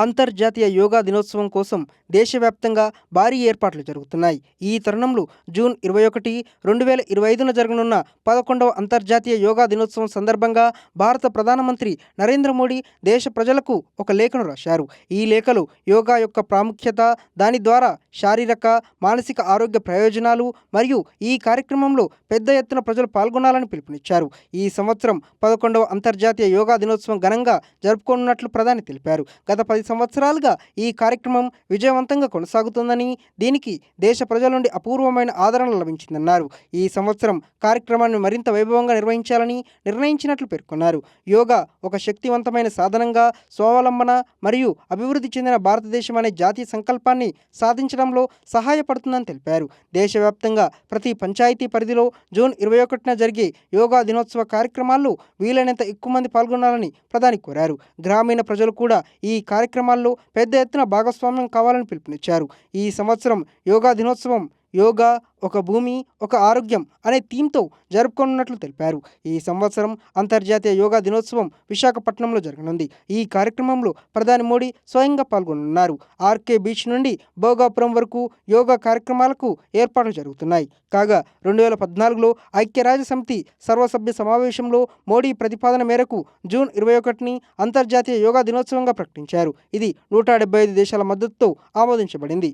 అంతర్జాతీయ యోగా దినోత్సవం కోసం దేశవ్యాప్తంగా భారీ ఏర్పాట్లు జరుగుతున్నాయి. ఈ తరుణంలో జూన్ 21, 2025న జరగనున్న 11వ అంతర్జాతీయ యోగా దినోత్సవం సందర్భంగా భారత ప్రధానమంత్రి నరేంద్ర మోడీ దేశ ప్రజలకు ఒక లేఖను రాశారు. ఈ లేఖలో యోగా యొక్క ప్రాముఖ్యత, దాని ద్వారా శారీరక, మానసిక ఆరోగ్య ప్రయోజనాలు మరియు ఈ కార్యక్రమంలో పెద్ద ఎత్తున ప్రజలు పాల్గొనాలని పిలుపునిచ్చారు. ఈ సంవత్సరం 11వ అంతర్జాతీయ యోగా దినోత్సవం ఘనంగా జరుపుకోనున్నట్లు ప్రధాని తెలిపారు. గత 10 సంవత్సరాలుగా ఈ కార్యక్రమం విజయవంతంగా కొనసాగుతుందని, దీనికి దేశ ప్రజల నుండి అపూర్వమైన ఆదరణ లభించిందన్నారు. ఈ సంవత్సరం కార్యక్రమాన్ని మరింత వైభవంగా నిర్వహించాలని నిర్ణయించినట్లు పేర్కొన్నారు. యోగా ఒక శక్తివంతమైన సాధనంగా స్వావలంబన మరియు అభివృద్ధి చెందిన భారతదేశం అనే జాతీయ సంకల్పాన్ని సాధించడంలో సహాయపడుతుందని తెలిపారు. దేశవ్యాప్తంగా ప్రతి పంచాయతీ పరిధిలో జూన్ 21న జరిగే యోగా దినోత్సవ కార్యక్రమాల్లో వీలైనంత ఎక్కువ మంది పాల్గొనాలని ప్రధాని కోరారు. గ్రామీణ ప్రజలు కూడా ఈ కార్యక్రమాల్లో పెద్ద ఎత్తున భాగస్వామ్యం కావాలని పిలుపునిచ్చారు. ఈ సంవత్సరం యోగా దినోత్సవం యోగా ఒక భూమి, ఒక ఆరోగ్యం అనే థీమ్తో జరుపుకోనున్నట్లు తెలిపారు. ఈ సంవత్సరం అంతర్జాతీయ యోగా దినోత్సవం విశాఖపట్నంలో జరగనుంది. ఈ కార్యక్రమంలో ప్రధాని మోడీ స్వయంగా పాల్గొనున్నారు. ఆర్కే బీచ్ నుండి భోగాపురం వరకు యోగా కార్యక్రమాలకు ఏర్పాట్లు జరుగుతున్నాయి. కాగా 2014లో ఐక్యరాజ్య సమితి సర్వసభ్య సమావేశంలో మోడీ ప్రతిపాదన మేరకు జూన్ 21ని అంతర్జాతీయ యోగా దినోత్సవంగా ప్రకటించారు. ఇది 175 దేశాల మద్దతుతో ఆమోదించబడింది.